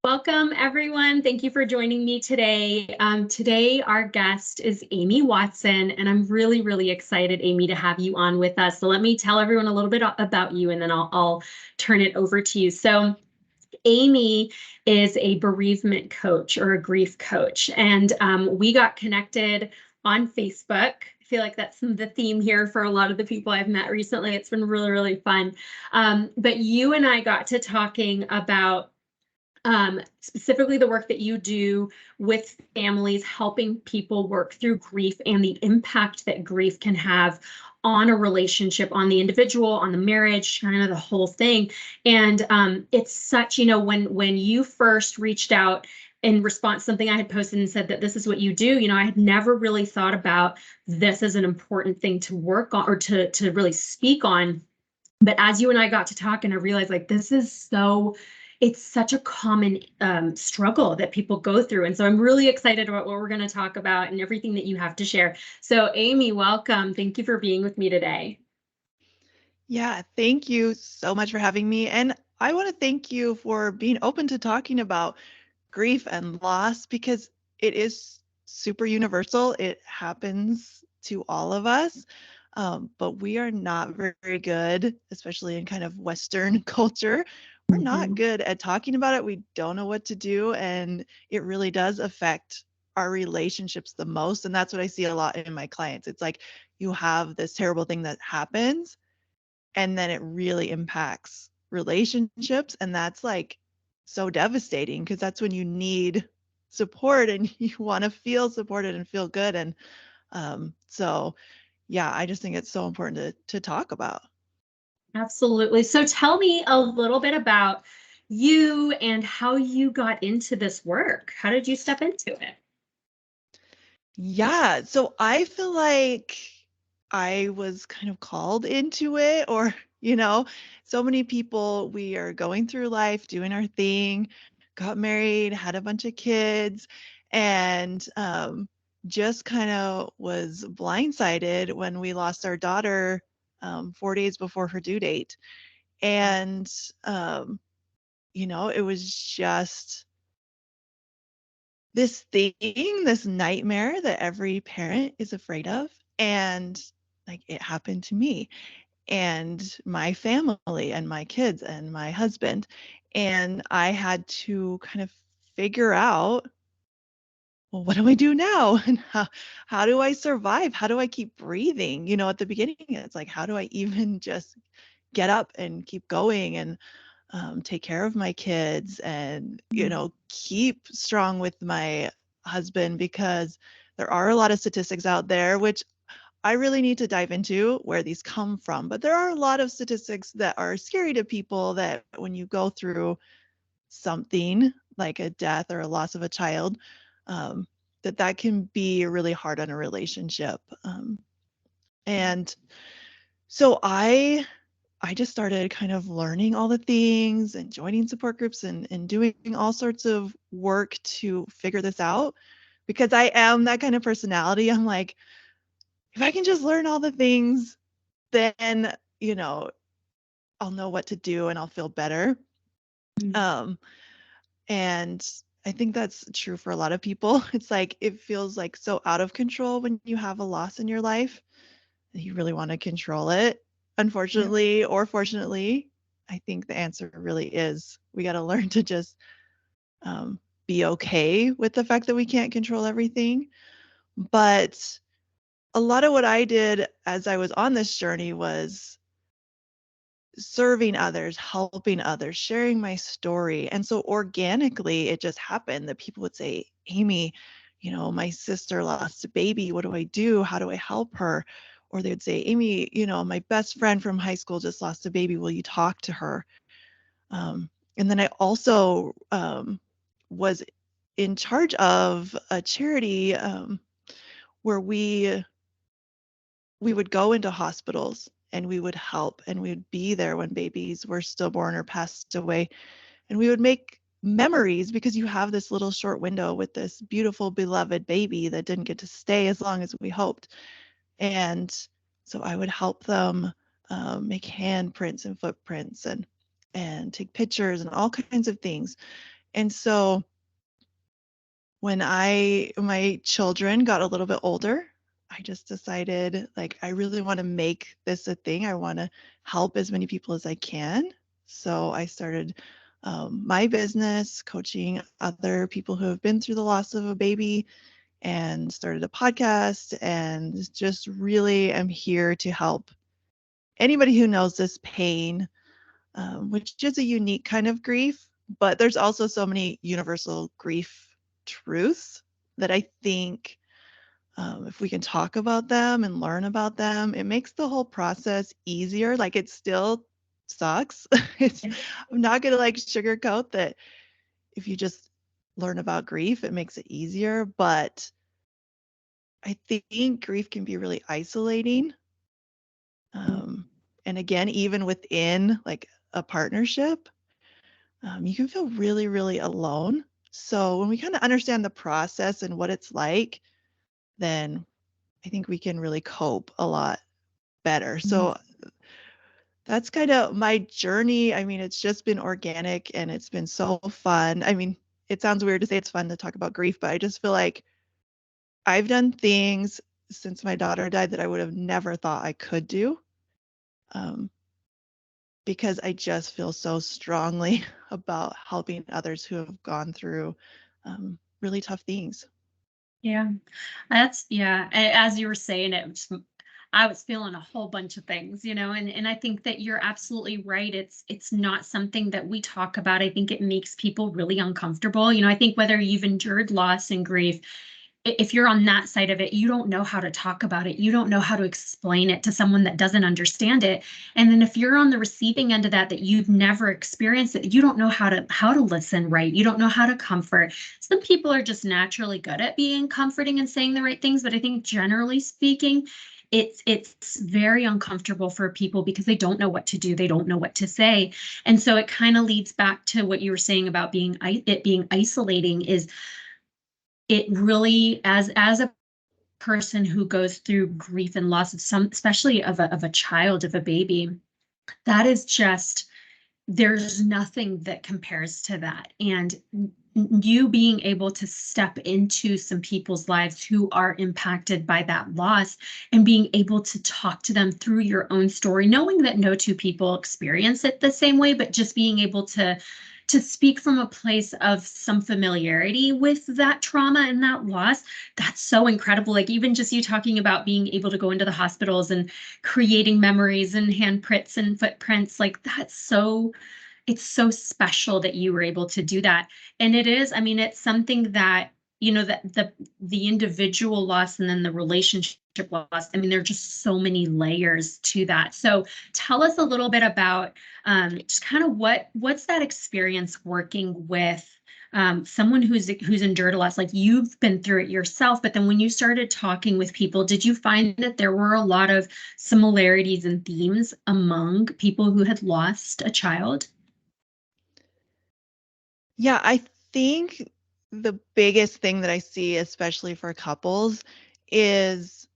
Welcome, everyone. Thank you for joining me today. Today, our guest is Amy Watson, and I'm really, really excited, Amy, to have you on with us. So let me tell everyone a little bit about you, and then I'll turn it over to you. So Amy is a bereavement coach or a grief coach, and we got connected on Facebook. I feel like that's the theme here for a lot of the people I've met recently. It's been really, really fun. But you and I got to talking about specifically the work that you do with families, helping people work through grief and the impact that grief can have on a relationship, on the individual, on the marriage, kind of the whole thing. And it's such, when you first reached out in response to something I had posted and said that this is what you do, I had never really thought about this as an important thing to work on or to really speak on. But as you and I got to talk, and I realized like it's such a common struggle that people go through. And so I'm really excited about what we're going to talk about and everything that you have to share. So Amy, welcome. Thank you for being with me today. Yeah, thank you so much for having me. And I want to thank you for being open to talking about grief and loss because it is super universal. It happens to all of us. But we are not very good, especially in kind of Western culture. We're not Mhm. good at talking about it. We don't know what to do. And it really does affect our relationships the most. And that's what I see a lot in my clients. It's like you have this terrible thing that happens and then it really impacts relationships, and that's like so devastating because that's when you need support and you want to feel supported and feel good. And so yeah, I just think it's so important to talk about. Absolutely. So tell me a little bit about you and how you got into this work. How did you step into it? Yeah, so I feel like I was kind of called into it, or so many people, we are going through life doing our thing, got married, had a bunch of kids, and just kind of was blindsided when we lost our daughter 4 days before her due date. And um, it was just this thing, this nightmare that every parent is afraid of. And like it happened to me and my family and my kids and my husband. And I had to kind of figure out, well, what do I do now? And how do I survive? How do I keep breathing? At the beginning, it's like, how do I even just get up and keep going and take care of my kids and keep strong with my husband, because there are a lot of statistics out there which I really need to dive into where these come from, but there are a lot of statistics that are scary to people, that when you go through something like a death or a loss of a child, um, that can be really hard on a relationship. And so I just started kind of learning all the things and joining support groups and doing all sorts of work to figure this out, because I am that kind of personality. I'm like, if I can just learn all the things, then, I'll know what to do and I'll feel better. Um, and I think that's true for a lot of people. It's like it feels like so out of control when you have a loss in your life. You really want to control it. Unfortunately or fortunately, I think the answer really is we got to learn to just be okay with the fact that we can't control everything. But a lot of what I did as I was on this journey was serving others, helping others, sharing my story. And so organically, it just happened that people would say, Amy, my sister lost a baby. What do I do? How do I help her? Or they would say, Amy, my best friend from high school just lost a baby. Will you talk to her? And then I also was in charge of a charity where we would go into hospitals and we would help and we would be there when babies were stillborn or passed away. And we would make memories, because you have this little short window with this beautiful, beloved baby that didn't get to stay as long as we hoped. And so I would help them make handprints and footprints and take pictures and all kinds of things. And so when my children got a little bit older, I just decided, like, I really want to make this a thing. I want to help as many people as I can. So I started my business, coaching other people who have been through the loss of a baby, and started a podcast, and just really am here to help anybody who knows this pain, which is a unique kind of grief, but there's also so many universal grief truths that I think, if we can talk about them and learn about them, it makes the whole process easier. Like, it still sucks. It's, I'm not gonna like sugarcoat that. If you just learn about grief, it makes it easier. But I think grief can be really isolating. And again, even within like a partnership, you can feel really, really alone. So when we kind of understand the process and what it's like, then I think we can really cope a lot better. So that's kind of my journey. I mean, it's just been organic and it's been so fun. I mean, it sounds weird to say it's fun to talk about grief, but I just feel like I've done things since my daughter died that I would have never thought I could do. Um, because I just feel so strongly about helping others who have gone through really tough things. Yeah, yeah. As you were saying it, I was feeling a whole bunch of things, and I think that you're absolutely right. It's not something that we talk about. I think it makes people really uncomfortable. I think whether you've endured loss and grief, if you're on that side of it, you don't know how to talk about it. You don't know how to explain it to someone that doesn't understand it. And then if you're on the receiving end of that you've never experienced it, you don't know how to listen right. You don't know how to comfort. Some people are just naturally good at being comforting and saying the right things, but I think generally speaking, it's very uncomfortable for people because they don't know what to do. They don't know what to say. And so it kind of leads back to what you were saying about it being isolating. Is it really, as a person who goes through grief and loss of some, especially of a child, of a baby, that is just, there's nothing that compares to that. And you being able to step into some people's lives who are impacted by that loss and being able to talk to them through your own story, knowing that no two people experience it the same way, but just being able to speak from a place of some familiarity with that trauma and that loss, that's so incredible. Like, even just you talking about being able to go into the hospitals and creating memories and handprints and footprints, like, it's so special that you were able to do that. And it is, I mean, it's something that, that the individual loss and then the relationship loss, I mean, there are just so many layers to that. So tell us a little bit about just kind of what's that experience working with someone who's endured a loss. Like, you've been through it yourself, but then when you started talking with people, did you find that there were a lot of similarities and themes among people who had lost a child? Yeah, I think the biggest thing that I see, especially for couples, is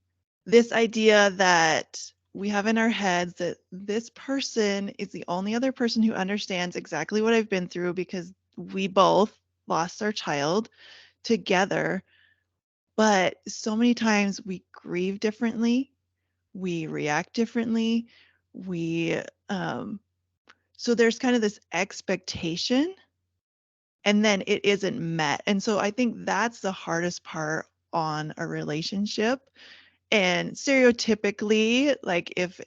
this idea that we have in our heads that this person is the only other person who understands exactly what I've been through because we both lost our child together. But so many times we grieve differently, we react differently, we so there's kind of this expectation and then it isn't met. And so I think that's the hardest part on a relationship. And stereotypically, like if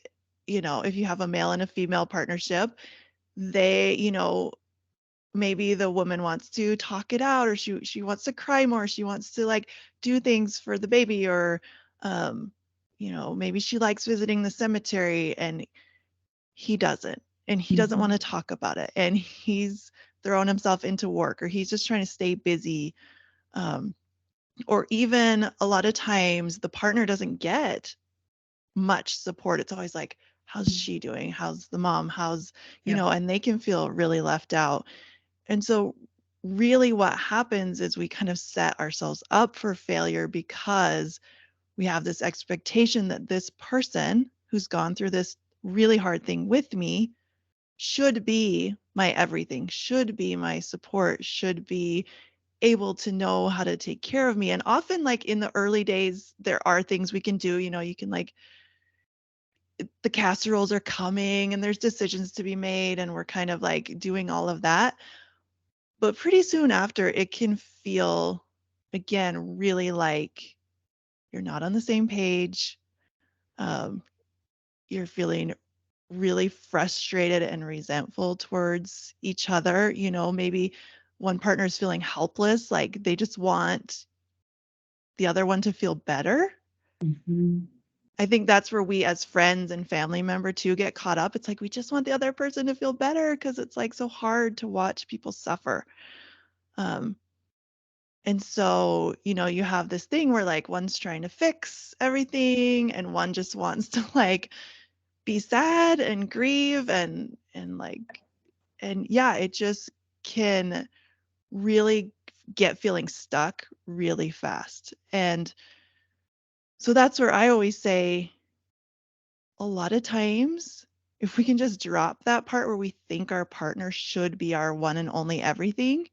you have a male and a female partnership, they, maybe the woman wants to talk it out, or she wants to cry more, she wants to like do things for the baby, or um maybe she likes visiting the cemetery and he doesn't, and he doesn't want to talk about it, and he's throwing himself into work, or he's just trying to stay busy. um, or even a lot of times the partner doesn't get much support. It's always like, how's she doing, how's the mom, how's and they can feel really left out. And so really what happens is we kind of set ourselves up for failure because we have this expectation that this person who's gone through this really hard thing with me should be my everything, should be my support, should be able to know how to take care of me. And often, like in the early days, there are things we can do. You can like, the casseroles are coming and there's decisions to be made, and we're kind of like doing all of that. But pretty soon after, it can feel, again, really like you're not on the same page. Um, you're feeling really frustrated and resentful towards each other. Maybe one partner's feeling helpless, like they just want the other one to feel better. Mhm. I think that's where we as friends and family member too get caught up. It's like we just want the other person to feel better because it's like so hard to watch people suffer. Um, and so, you have this thing where like one's trying to fix everything and one just wants to like be sad and grieve and like, and yeah, it just can really get feeling stuck really fast. And so that's where I always say, a lot of times, if we can just drop that part where we think our partner should be our one and only everything,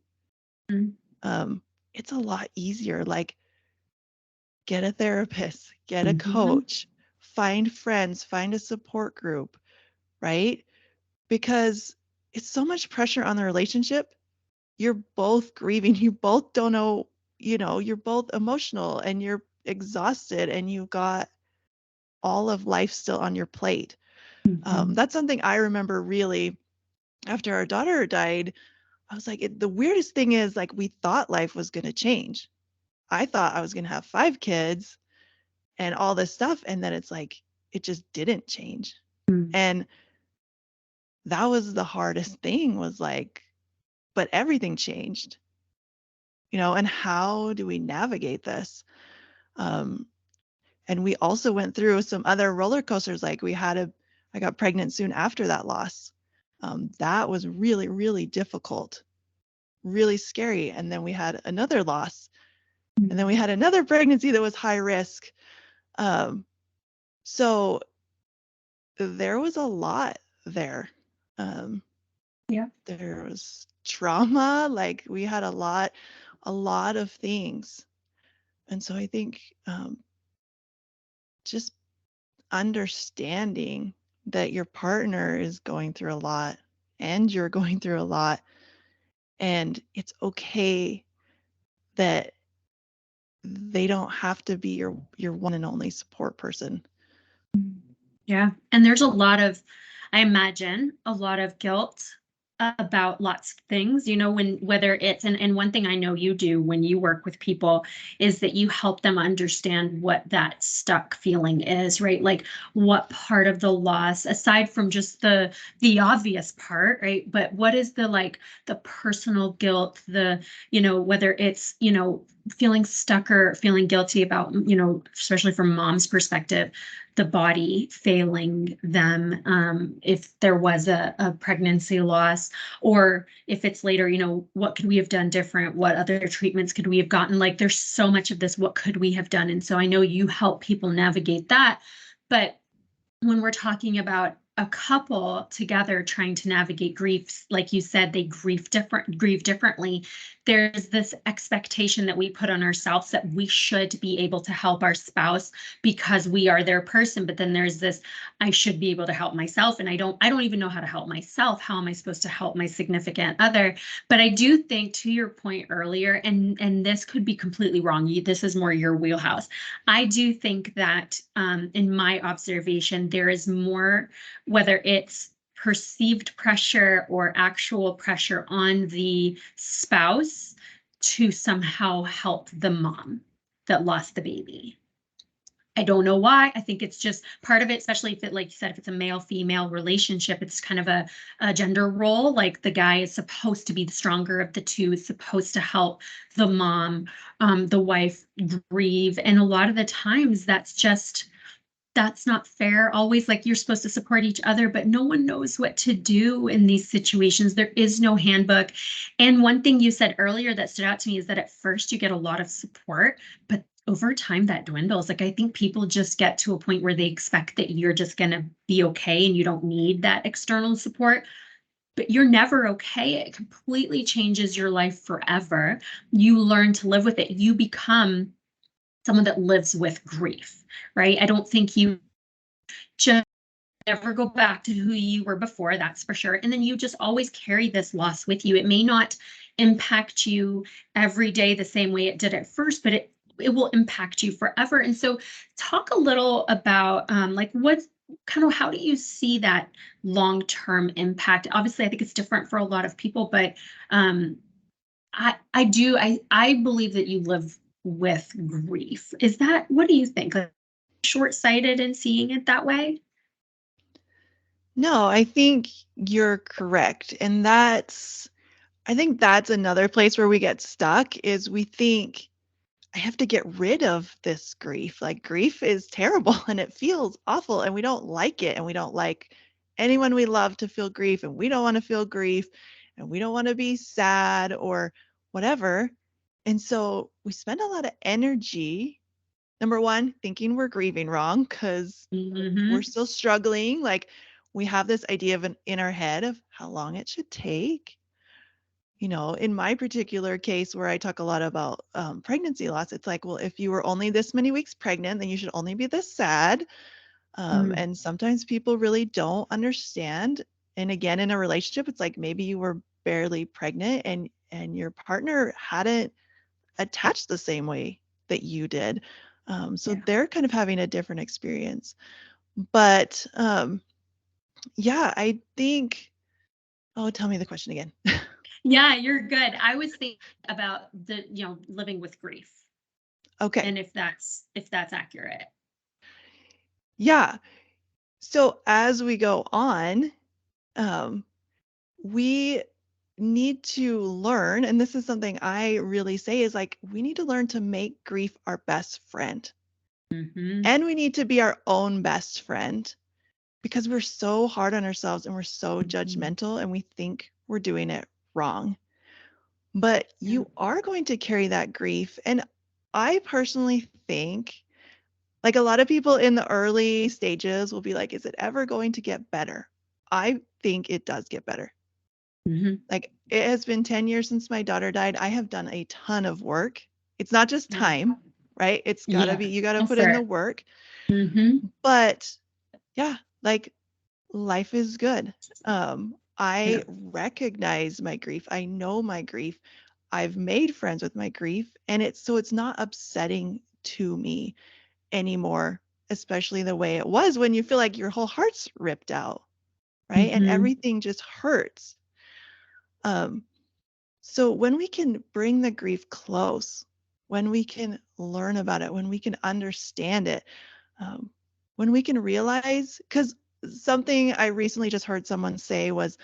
Mhm. um, it's a lot easier. Like, get a therapist, get a Mhm. coach, find friends, find a support group, right? Because it's so much pressure on the relationship. You're both grieving. You both don't know, you're both emotional and you're exhausted and you've got all of life still on your plate. Mhm. That's something I remember really after our daughter died. I was like, the weirdest thing is like, we thought life was going to change. I thought I was going to have 5 kids and all this stuff. And then it's like, it just didn't change. Mhm. And that was the hardest thing, was like, but everything changed, and how do we navigate this? Um, and we also went through some other roller coasters. Like I got pregnant soon after that loss. That was really, really difficult, really scary. And then we had another loss. And then we had another pregnancy that was high risk. Um, so there was a lot there. Um, Yeah. there was trauma, like we had a lot of things. And so I think just understanding that your partner is going through a lot and you're going through a lot, and it's okay that they don't have to be your one and only support person. Yeah. And there's a lot of, I imagine, a lot of guilt about lots of things, when whether it's, and one thing I know you do when you work with people is that you help them understand what that stuck feeling is, right? Like what part of the loss, aside from just the obvious part, right? But what is the like the personal guilt, whether it's, feeling stuck or feeling guilty about, especially from mom's perspective, the body failing them, if there was a pregnancy loss, or if it's later, what could we have done different? What other treatments could we have gotten? Like there's so much of this, what could we have done? And so I know you help people navigate that. But when we're talking about a couple together trying to navigate grief, like you said, they grieve differently. There's this expectation that we put on ourselves that we should be able to help our spouse because we are their person. But then there's this, I should be able to help myself. And I don't even know how to help myself. How am I supposed to help my significant other? But I do think, to your point earlier, and this could be completely wrong. This is more your wheelhouse. I do think that, in my observation, there is more, whether it's perceived pressure or actual pressure on the spouse to somehow help the mom that lost the baby. I don't know why. I think it's just part of it, especially if it, like you said, if it's a male-female relationship, it's kind of a gender role. Like the guy is supposed to be the stronger of the two, is supposed to help the mom, the wife grieve. And a lot of the times that's not fair. Always, like, you're supposed to support each other, but no one knows what to do in these situations. There is no handbook. And one thing you said earlier that stood out to me is that at first you get a lot of support, but over time that dwindles. Like I think people just get to a point where they expect that you're just going to be okay and you don't need that external support. but you're never okay. It completely changes your life forever. You learn to live with it. You become someone that lives with grief, right? I don't think you just never go back to who you were before, that's for sure. And then you just always carry this loss with you. It may not impact you every day the same way it did at first, but it will impact you forever. And so talk a little about like what kind of how do you see that long-term impact? Obviously, I think it's different for a lot of people, but I believe that you live with grief. Is that what do you think? Like short-sighted in seeing it that way? No, I think you're correct. And I think that's another place where we get stuck is we think I have to get rid of this grief. Like grief is terrible and it feels awful and we don't like it and we don't like anyone we love to feel grief and we don't want to feel grief and we don't want to be sad or whatever. And so we spend a lot of energy, number one, thinking we're grieving wrong because we're Mm-hmm. still struggling. Like we have this idea in our head of how long it should take. In my particular case where I talk a lot about pregnancy loss, it's like, well, if you were only this many weeks pregnant, then you should only be this sad. And sometimes people really don't understand. And again, in a relationship, it's like maybe you were barely pregnant and your partner hadn't attached the same way that you did. So Yeah. they're kind of having a different experience. But yeah, I think, oh, tell me the question again. Yeah, you're good. I was thinking about living with grief Okay. and if that's accurate. Yeah. So as we go on, um, we need to learn, and this is something I really say is like, we need to learn to make grief our best friend. Mm-hmm. And we need to be our own best friend because we're so hard on ourselves and we're so Mm-hmm. judgmental and we think we're doing it wrong. But Yeah. you are going to carry that grief. And I personally think, like a lot of people in the early stages will be like, is it ever going to get better? I think it does get better. Mm-hmm. Like it has been 10 years since my daughter died. I have done a ton of work. It's not just Yeah. time, right? It's got to Yeah. be, you got to Go put for in the it. work. Mm-hmm. But yeah, like life is good. Yeah. I recognize my grief. I know my grief. I've made friends with my grief. And it's not upsetting to me anymore, especially the way it was when you feel like your whole heart's ripped out, right? And Mm-hmm. everything just hurts. Um, so when we can bring the grief close, when we can learn about it, when we can understand it, um, when we can realize, because something I recently just heard someone say was,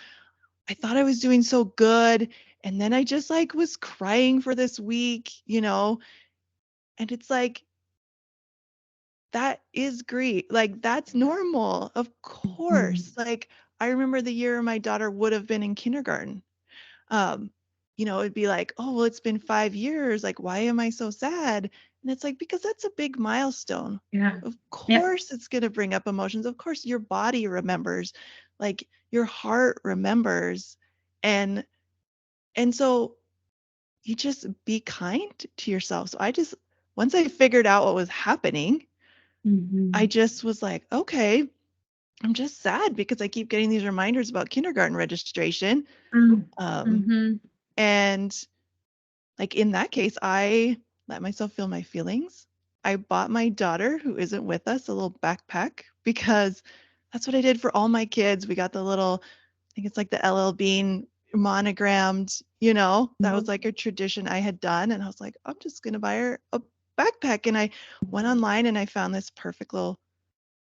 I thought I was doing so good. And then I just like was crying for this week. And it's like, that is grief. Like, that's normal. Of Mm-hmm. course. Like, I remember the year my daughter would have been in kindergarten. Um, it'd be like, oh, well, it's been 5 years. Like, why am I so sad? And it's like, because that's a big milestone. Yeah. Of Yep. course, it's going to bring up emotions. Of course, your body remembers, like, your heart remembers. And, and so you just be kind to yourself. So once I figured out what was happening, I Mm-hmm. just was like, okay, I'm just sad because I keep getting these reminders about kindergarten registration. Um, Mm-hmm. and like in that case, I let myself feel my feelings. I bought my daughter, who isn't with us, a little backpack because that's what I did for all my kids. We got the little, I think it's like the LL Bean monogrammed, that was like a tradition I had done. And I was like, I'm just going to buy her a backpack. And I went online and I found this perfect little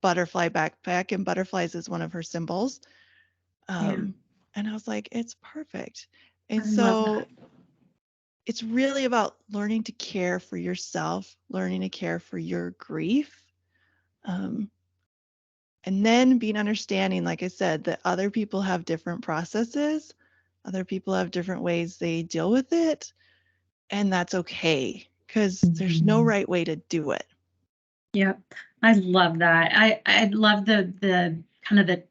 butterfly backpack, and butterflies is one of her symbols. Yeah. Um, and I was like, it's perfect. And I love that. so it's really about learning to care for yourself, learning to care for your grief, um, and then being understanding, like I said, that other people have different processes, other people have different ways they deal with it, and that's okay because there's no Mhm. right way to do it. Yep. I love that. I love the kind of the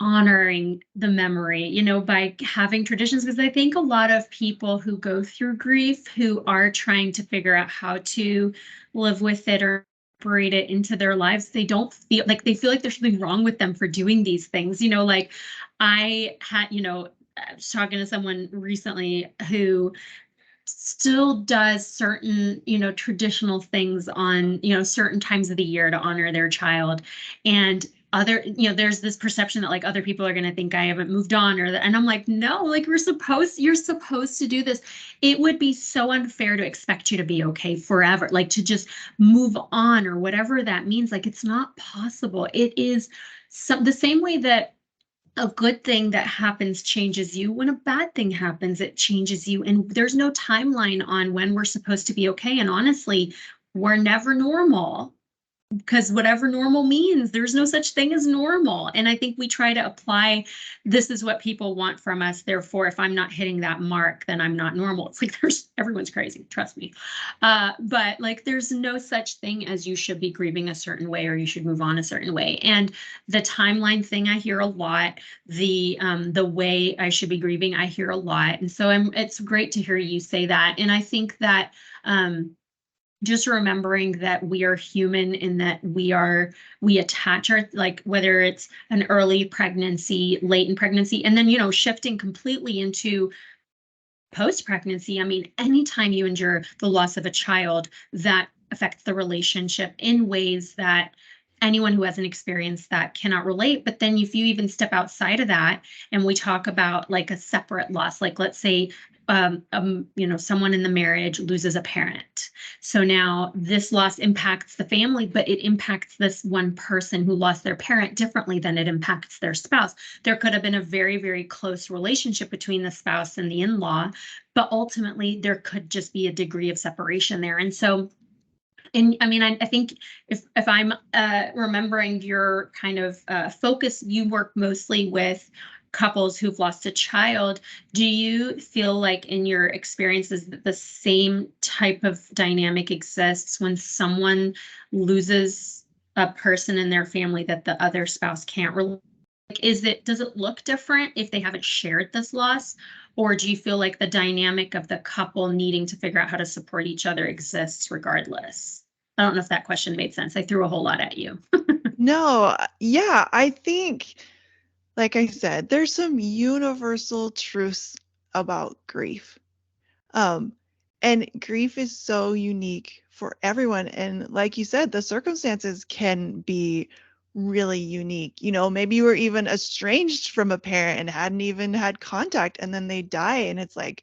honoring the memory, by having traditions. Because I think a lot of people who go through grief, who are trying to figure out how to live with it or incorporate it into their lives, they don't feel like there's something wrong with them for doing these things. Like I was talking to someone recently who still does certain, traditional things on, certain times of the year to honor their child. And there's this perception that like other people are going to think I haven't moved on or that. And I'm like, no, like you're supposed to do this. It would be so unfair to expect you to be okay forever, like to just move on or whatever that means. Like it's not possible. It is the same way that a good thing that happens changes you. When a bad thing happens, it changes you. And there's no timeline on when we're supposed to be okay. And honestly, we're never normal, because whatever normal means, there's no such thing as normal. And I think we try to apply, this is what people want from us. Therefore, if I'm not hitting that mark, then I'm not normal. It's like everyone's crazy, trust me. But like there's no such thing as you should be grieving a certain way or you should move on a certain way. And the timeline thing I hear a lot, the way I should be grieving, I hear a lot. And so it's great to hear you say that. And I think that just remembering that we are human and that we attach our, like whether it's an early pregnancy, late in pregnancy, and then shifting completely into post-pregnancy. I mean, anytime you endure the loss of a child, that affects the relationship in ways that anyone who hasn't experienced that cannot relate. But then if you even step outside of that and we talk about like a separate loss, like let's say someone in the marriage loses a parent. So now this loss impacts the family, but it impacts this one person who lost their parent differently than it impacts their spouse. There could have been a very, very close relationship between the spouse and the in-law, but ultimately there could just be a degree of separation there. And so, and I mean, I think if I'm remembering your kind of focus, you work mostly with couples who've lost a child. Do you feel like in your experiences that the same type of dynamic exists when someone loses a person in their family that the other spouse can't relate? Like, does it look different if they haven't shared this loss? Or do you feel like the dynamic of the couple needing to figure out how to support each other exists regardless? I don't know if that question made sense. I threw a whole lot at you. No, yeah, I think, like I said, there's some universal truths about grief. Um, and grief is so unique for everyone. And like you said, the circumstances can be really unique. Maybe you were even estranged from a parent and hadn't even had contact, and then they die, and it's like,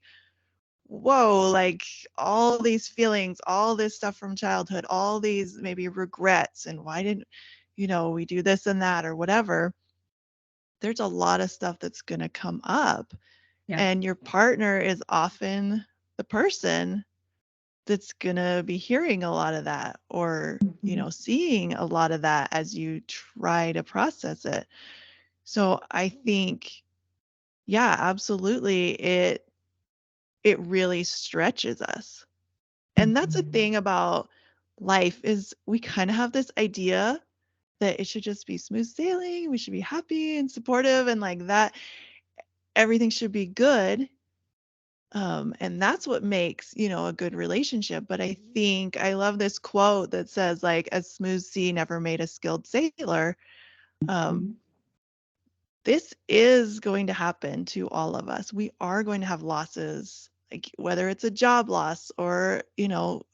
whoa, like all these feelings, all this stuff from childhood, all these maybe regrets, and why didn't, we do this and that or whatever. There's a lot of stuff that's going to come up. Yeah. And your partner is often the person that's going to be hearing a lot of that or, Mhm. seeing a lot of that as you try to process it. So I think, yeah, absolutely. It really stretches us. And that's the Mhm. thing about life is we kind of have this idea that it should just be smooth sailing, we should be happy and supportive and like that everything should be good. And that's what makes, a good relationship. But I think I love this quote that says, like, a smooth sea never made a skilled sailor. Um, Mhm. this is going to happen to all of us. We are going to have losses, like whether it's a job loss or,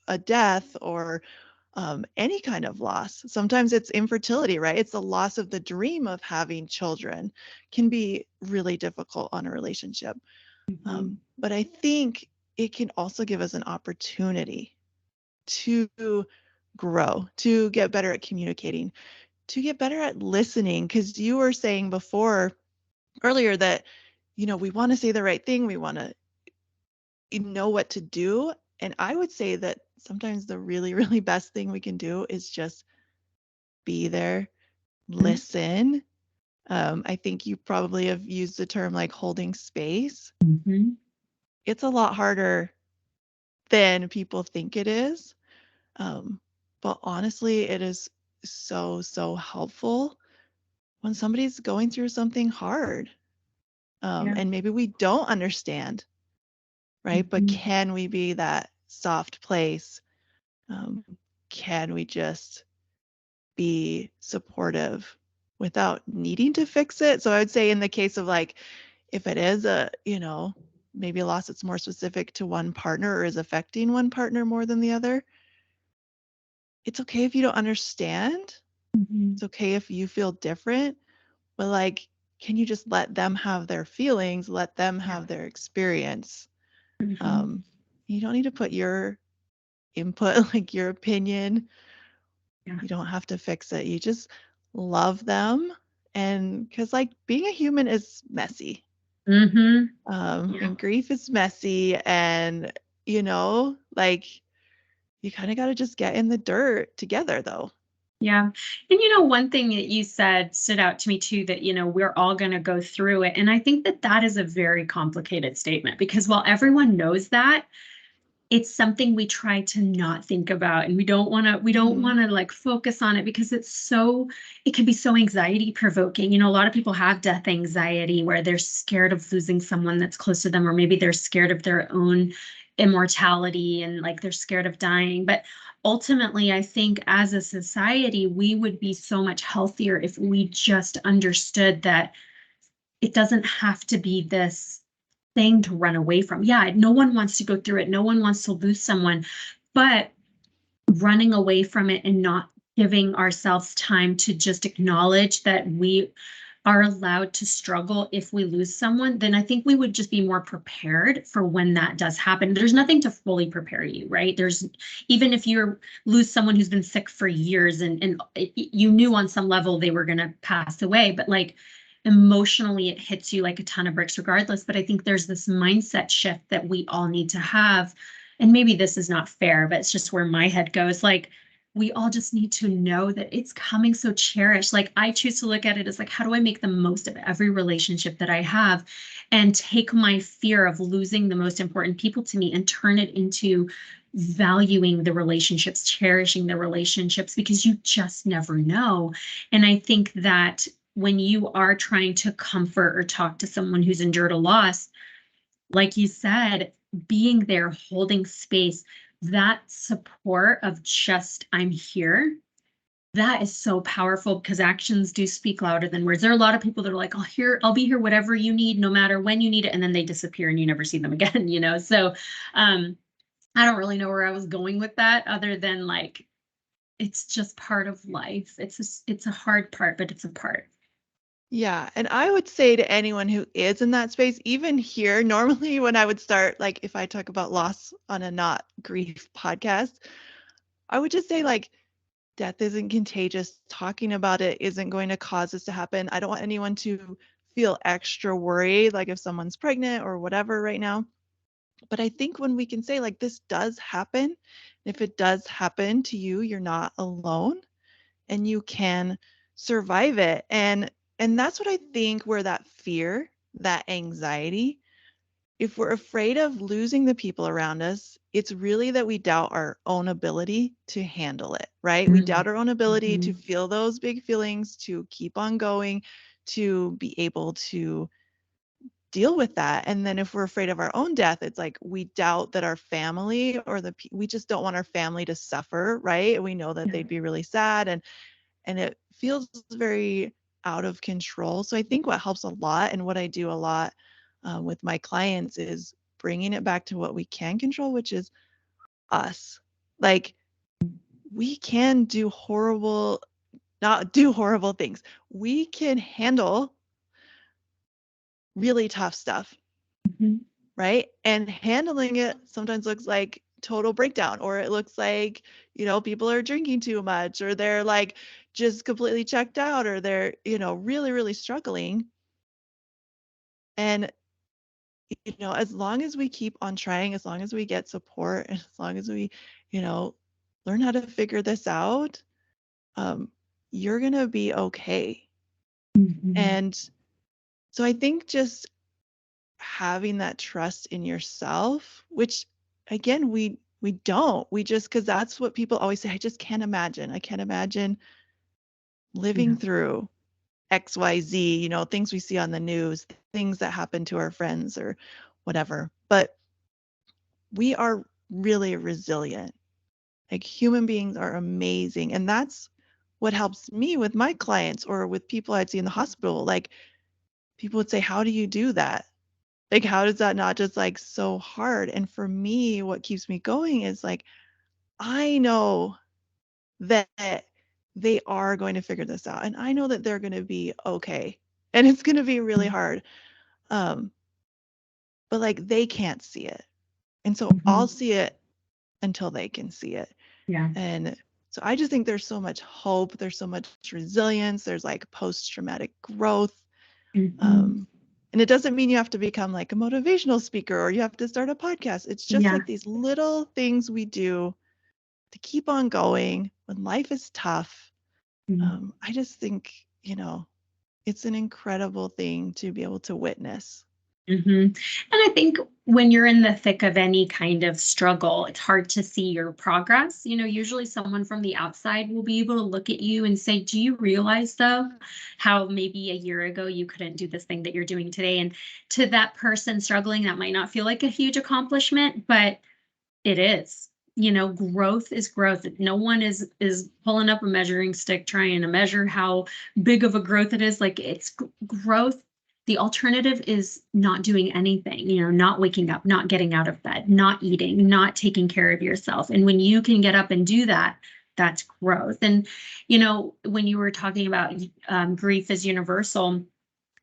a death or any kind of loss. Sometimes it's infertility, right? It's the loss of the dream of having children can be really difficult on a relationship. Mhm. But I think it can also give us an opportunity to grow, to get better at communicating, to get better at listening. Because you were saying before earlier that, we want to say the right thing, we want to know what to do. And I would say that sometimes the really, really best thing we can do is just be there, listen. I think you probably have used the term like holding space. Mhm. It's a lot harder than people think it is. But honestly, it is so, so helpful when somebody's going through something hard, Yeah. and maybe we don't understand, right? But Mhm. can we be that soft place? Um, can we just be supportive without needing to fix it? So I would say in the case of like, if it is a, maybe a loss that's more specific to one partner or is affecting one partner more than the other, it's okay if you don't understand. Mhm. It's okay if you feel different, but like, can you just let them have their feelings, let them Yeah. have their experience? Mhm. Um, you don't need to put your input, like your opinion. Yeah. You don't have to fix it. You just love them. And because, like, being a human is messy, Mhm. Yeah. and grief is messy. And, like, you kind of got to just get in the dirt together, though. Yeah. And one thing that you said stood out to me too, that, we're all going to go through it. And I think that that is a very complicated statement because while everyone knows that, it's something we try to not think about, and we don't want to like focus on it because it can be so anxiety provoking. A lot of people have death anxiety where they're scared of losing someone that's close to them, or maybe they're scared of their own immortality and like they're scared of dying. But ultimately, I think as a society, we would be so much healthier if we just understood that it doesn't have to be this thing to run away from. Yeah, no one wants to go through it. No one wants to lose someone, but running away from it and not giving ourselves time to just acknowledge that we are allowed to struggle if we lose someone, then I think we would just be more prepared for when that does happen. There's nothing to fully prepare you, right? There's even if you lose someone who's been sick for years and you knew on some level they were going to pass away, but like emotionally it hits you like a ton of bricks regardless. But I think there's this mindset shift that we all need to have. And maybe this is not fair, but it's just where my head goes. Like, we all just need to know that it's coming so cherished. Like, I choose to look at it as like, how do I make the most of every relationship that I have and take my fear of losing the most important people to me and turn it into valuing the relationships, cherishing the relationships, because you just never know. And I think that when you are trying to comfort or talk to someone who's endured a loss, like you said, being there, holding space, that support of just, I'm here, that is so powerful because actions do speak louder than words. There are a lot of people that are like, I'll be here, whatever you need, no matter when you need it. And then they disappear and you never see them again, So um, I don't really know where I was going with that other than like, it's just part of life. It's a hard part, but it's a part. Yeah. And I would say to anyone who is in that space, even here, normally when I would start, like if I talk about loss on a not grief podcast, I would just say, like, death isn't contagious. Talking about it isn't going to cause this to happen. I don't want anyone to feel extra worried, like if someone's pregnant or whatever right now. But I think when we can say, like, this does happen, if it does happen to you, you're not alone and you can survive it. And that's what I think where that fear, that anxiety, if we're afraid of losing the people around us, it's really that we doubt our own ability to handle it, right? We doubt our own ability to Mhm. feel those big feelings, to keep on going, to be able to deal with that. And then if we're afraid of our own death, it's like we doubt that our family or we just don't want our family to suffer, right? We know that Yeah. they'd be really sad and it feels very out of control. So I think what helps a lot and what I do a lot with my clients is bringing it back to what we can control, which is us. Like, we can not do horrible things. We can handle really tough stuff, Mhm. right? And handling it sometimes looks like total breakdown, or it looks like, people are drinking too much, or they're like just completely checked out, or they're, really, really struggling. And, as long as we keep on trying, as long as we get support, and as long as we, you know, learn how to figure this out, um, you're going to be okay. Mhm. And so I think just having that trust in yourself, which again, we don't. We just, because that's what people always say, I just can't imagine. I can't imagine living Yeah. through. XYZ, things we see on the news, things that happen to our friends or whatever. But we are really resilient. Like human beings are amazing. And that's what helps me with my clients or with people I'd see in the hospital. Like people would say, how do you do that? Like, how does that not just like so hard? And for me, what keeps me going is like, I know that they are going to figure this out. And I know that they're going to be okay. And it's going to be really hard. Um, but like they can't see it. And so I'll Mhm. see it until they can see it. Yeah. And so I just think there's so much hope. There's so much resilience. There's like post traumatic growth. Mhm. Um, and it doesn't mean you have to become like a motivational speaker or you have to start a podcast. It's just Yeah. like these little things we do to keep on going when life is tough. Mhm. I just think, it's an incredible thing to be able to witness. And I think when you're in the thick of any kind of struggle, it's hard to see your progress. Usually someone from the outside will be able to look at you and say, do you realize, though, how maybe a year ago you couldn't do this thing that you're doing today? And to that person struggling, that might not feel like a huge accomplishment, but it is. Growth is growth. No one is pulling up a measuring stick trying to measure how big of a growth it is. Like it's growth. The alternative is not doing anything, not waking up, not getting out of bed, not eating, not taking care of yourself. And when you can get up and do that, that's growth. And, when you were talking about grief is universal,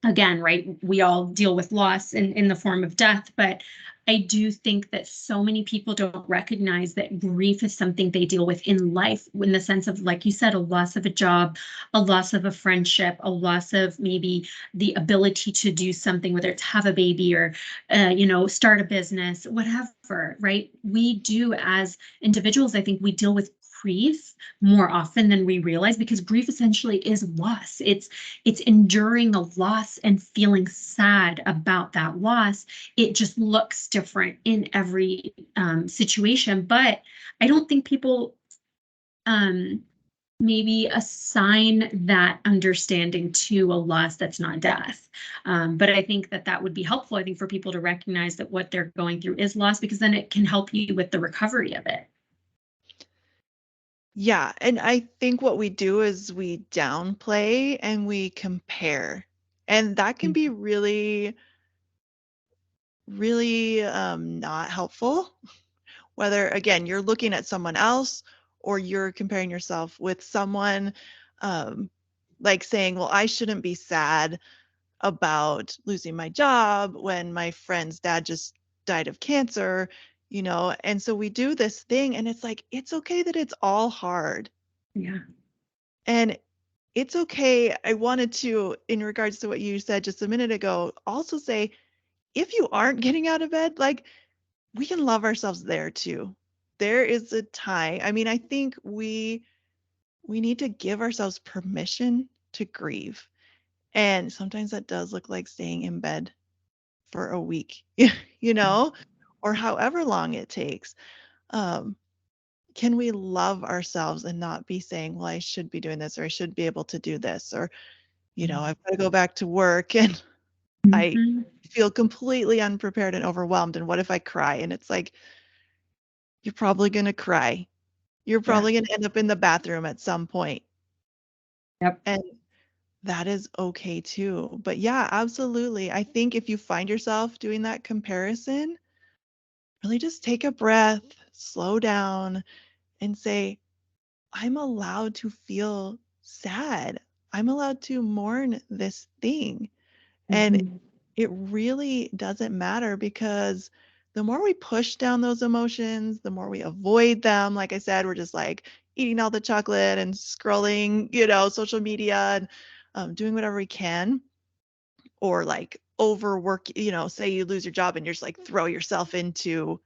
again, right, we all deal with loss in the form of death, but I do think that so many people don't recognize that grief is something they deal with in life, in the sense of, like you said, a loss of a job, a loss of a friendship, a loss of maybe the ability to do something, whether it's have a baby or, start a business, whatever, right? We do as individuals, I think we deal with grief more often than we realize, because grief essentially is loss. It's enduring a loss and feeling sad about that loss. It just looks different in every situation. But I don't think people um, maybe assign that understanding to a loss that's not death. But I think that that would be helpful, I think, for people to recognize that what they're going through is loss, because then it can help you with the recovery of it. Yeah. And I think what we do is we downplay and we compare. And that can be really, really not helpful. Whether, again, you're looking at someone else or you're comparing yourself with someone, um, like saying, well, I shouldn't be sad about losing my job when my friend's dad just died of cancer. And so we do this thing, and it's like, it's okay that it's all hard. Yeah. And it's okay. I wanted to, in regards to what you said just a minute ago, also say, if you aren't getting out of bed, like, we can love ourselves there too. There is a time. I mean, I think we need to give ourselves permission to grieve. And sometimes that does look like staying in bed for a week, you know, or however long it takes. Um, can we love ourselves and not be saying, well, I should be doing this, or I should be able to do this, or, I've got to go back to work and I Mhm. feel completely unprepared and overwhelmed. And what if I cry? And it's like, you're probably going to cry. You're Yeah. probably going to end up in the bathroom at some point. Yep. And that is okay too. But yeah, absolutely. I think if you find yourself doing that comparison, really just take a breath, slow down, and say, I'm allowed to feel sad. I'm allowed to mourn this thing. And Mhm. it really doesn't matter, because the more we push down those emotions, the more we avoid them. Like I said, we're just like eating all the chocolate and scrolling, social media and doing whatever we can, or like overwork, say you lose your job and you're just like throw yourself into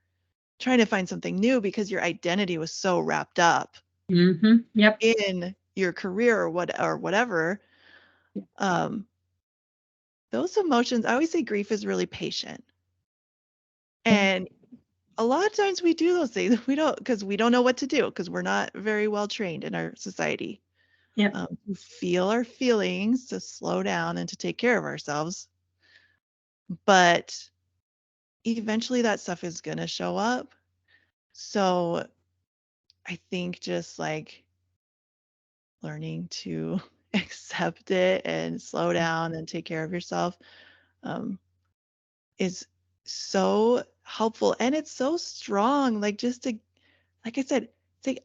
trying to find something new because your identity was so wrapped up Yep. in your career or whatever. Um, those emotions, I always say grief is really patient. And a lot of times we do those things. We don't, because we don't know what to do, because we're not very well trained in our society. Yep. To feel our feelings, to slow down and to take care of ourselves. But eventually that stuff is going to show up. So I think just like learning to accept it and slow down and take care of yourself um, is so helpful. And it's so strong. Like, just to, like I said, say,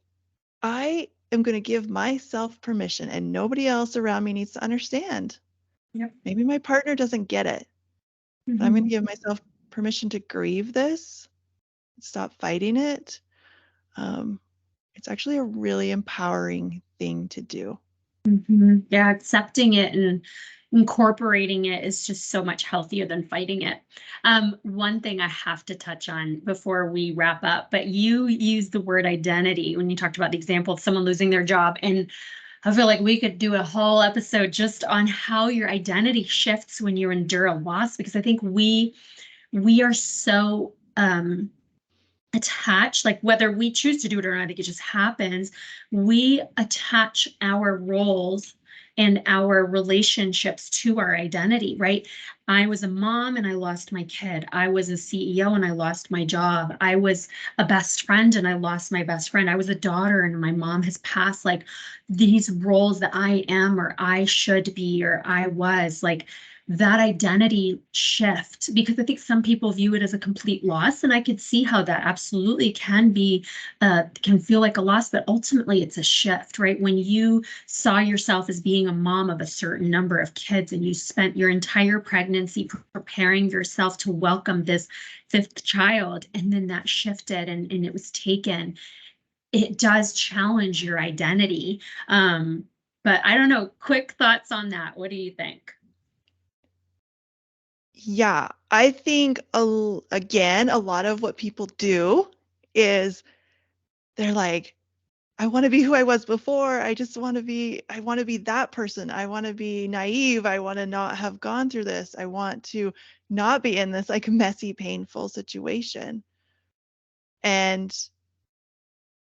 I am going to give myself permission, and nobody else around me needs to understand. Yep. Maybe my partner doesn't get it, but I'm going to give myself permission to grieve this, stop fighting it. Um, it's actually a really empowering thing to do. Yeah, accepting it and incorporating it is just so much healthier than fighting it. One thing I have to touch on before we wrap up, but you used the word identity when you talked about the example of someone losing their job. And I feel like we could do a whole episode just on how your identity shifts when you endure a loss, because I think we are so attach, like whether we choose to do it or not, I think it just happens. We attach our roles and our relationships to our identity, right? I was a mom and I lost my kid. I was a CEO and I lost my job. I was a best friend and I lost my best friend. I was a daughter and my mom has passed. Like these roles that I am or I should be or I was, like that identity shift, because I think some people view it as a complete loss. And I could see how that absolutely can be, can feel like a loss, but ultimately it's a shift, right? When you saw yourself as being a mom of a certain number of kids and you spent your entire pregnancy preparing yourself to welcome this fifth child, and then that shifted and it was taken, it does challenge your identity. But I don't know, quick thoughts on that. What do you think? Yeah, I think again, a lot of what people do is they're like, I want to be who I was before. I want to be that person. I want to be naive. I want to not have gone through this. I want to not be in this like messy, painful situation. And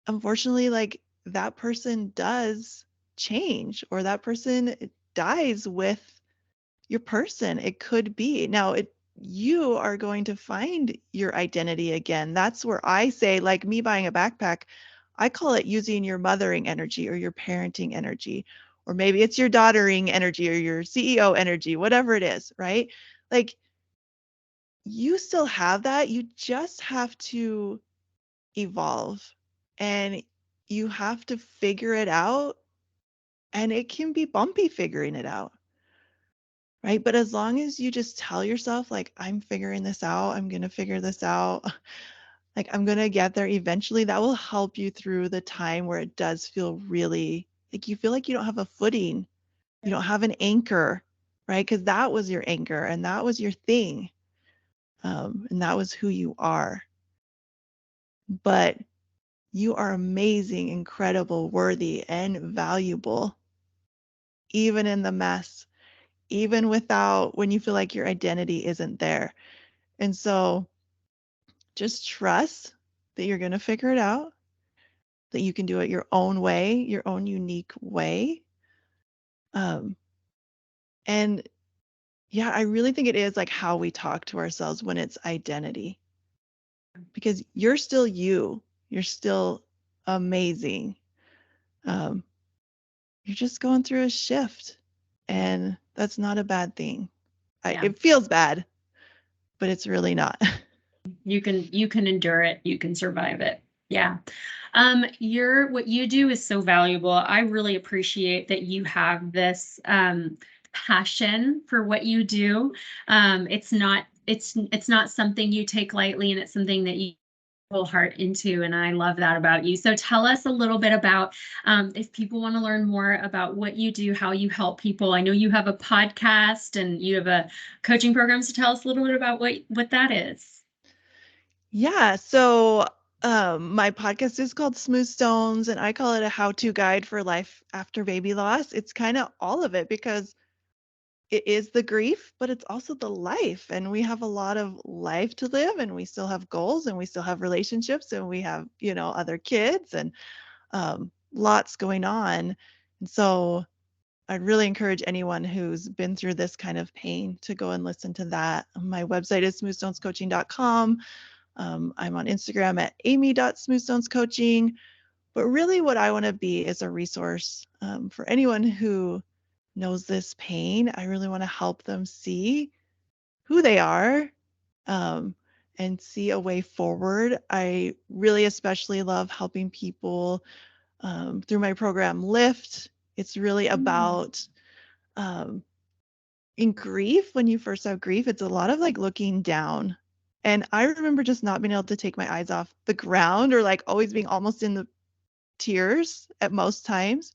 unfortunately, like that person does change, or that person dies with your person. It could be. Now, you are going to find your identity again. That's where I say, like me buying a backpack, I call it using your mothering energy or your parenting energy, or maybe it's your daughtering energy or your CEO energy, whatever it is, right? Like you still have that. You just have to evolve, and you have to figure it out. And it can be bumpy figuring it out. Right? But as long as you just tell yourself, like, I'm figuring this out, I'm going to figure this out, like, I'm going to get there eventually, that will help you through the time where it does feel really like you feel like you don't have a footing, you don't have an anchor, right? Because that was your anchor and that was your thing. And that was who you are. But you are amazing, incredible, worthy, and valuable, even in the mess, even without when you feel like your identity isn't there. And so just trust that you're going to figure it out, that you can do it your own way, your own unique way. Um, and yeah, I really think it is like how we talk to ourselves when it's identity, because you're still you, you're still amazing. Um, you're just going through a shift, and that's not a bad thing. Yeah. It feels bad, but it's really not. You can endure it, you can survive it. Yeah. What you do is so valuable. I really appreciate that you have this passion for what you do. It's not something you take lightly, and it's something that you whole heart into, and I love that about you. So tell us a little bit about, if people want to learn more about what you do, how you help people. I know you have a podcast and you have a coaching program, so tell us a little bit about what that is. Yeah. So my podcast is called Smooth Stones, and I call it a how-to guide for life after baby loss. It's kind of all of it because it is the grief, but it's also the life. And we have a lot of life to live, and we still have goals, and we still have relationships, and we have, other kids, and lots going on. And so I'd really encourage anyone who's been through this kind of pain to go and listen to that. My website is smoothstonescoaching.com. I'm on Instagram at amy.smoothstonescoaching. But really, what I want to be is a resource for anyone who knows this pain. I really want to help them see who they are um, and see a way forward. I really especially love helping people through my program Lift. It's really about um, in grief. When you first have grief, it's a lot of like looking down. And I remember just not being able to take my eyes off the ground, or like always being almost in the tears at most times.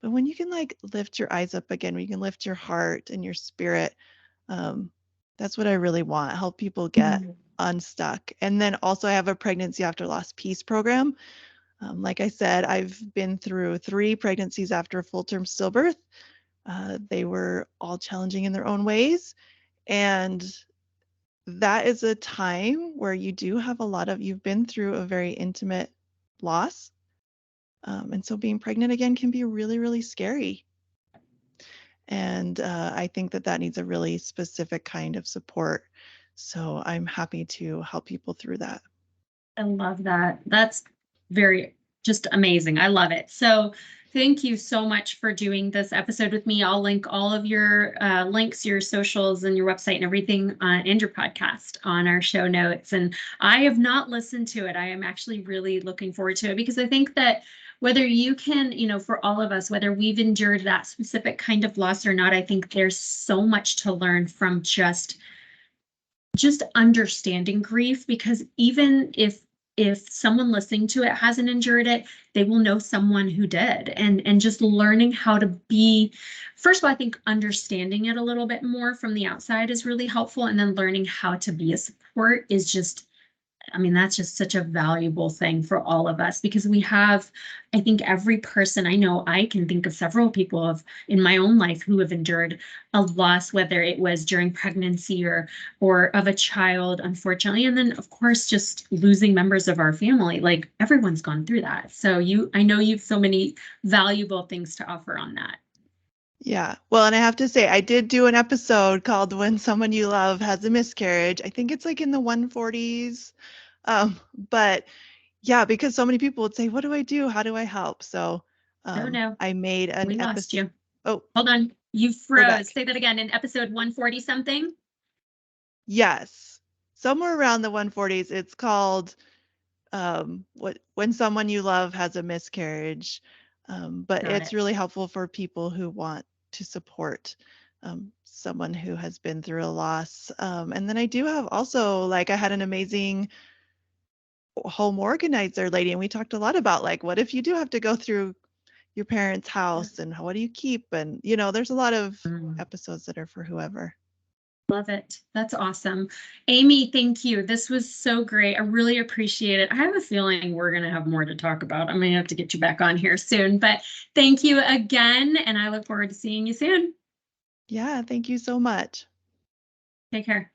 But when you can like lift your eyes up again, when you can lift your heart and your spirit, um, that's what I really want. Help people get unstuck. And then also I have a pregnancy after loss peace program. Like I said, I've been through 3 pregnancies after full-term stillbirth. They were all challenging in their own ways. And that is a time where you do have you've been through a very intimate loss. And so being pregnant again can be really, really scary. And I think that needs a really specific kind of support. So I'm happy to help people through that. I love that. That's very just amazing. I love it. So thank you so much for doing this episode with me. I'll link all of your links, your socials, and your website and everything, and your podcast on our show notes. And I have not listened to it. I am actually really looking forward to it, because I think that whether you can, for all of us, whether we've endured that specific kind of loss or not, I think there's so much to learn from just understanding grief, because even if someone listening to it hasn't endured it, they will know someone who did. And just learning how to be, first of all, I think understanding it a little bit more from the outside is really helpful. And then learning how to be a support is just, that's just such a valuable thing for all of us, because we have, I think every person I know, I can think of several people in my own life who have endured a loss, whether it was during pregnancy or of a child, unfortunately. And then of course, just losing members of our family, like everyone's gone through that. So I know you've so many valuable things to offer on that. Yeah. Well, and I have to say, I did do an episode called When Someone You Love Has a Miscarriage. I think it's like in the 140s. But yeah, because so many people would say, what do I do? How do I help? So No, I made an we lost episode. you. Oh, Hold on. You we're back. froze. Say that again. In episode 140 something? Yes. Somewhere around the 140s. It's called When Someone You Love Has a Miscarriage. But Got it's it. really helpful for people who want to support someone who has been through a loss. And then I do have also, like, I had an amazing home organizer lady, and we talked a lot about, like, what if you do have to go through your parents' house, and what do you keep? And, there's a lot of episodes that are for whoever. Love it. That's awesome. Amy, thank you. This was so great. I really appreciate it. I have a feeling we're going to have more to talk about. I'm going to have to get you back on here soon, but thank you again. And I look forward to seeing you soon. Yeah, thank you so much. Take care.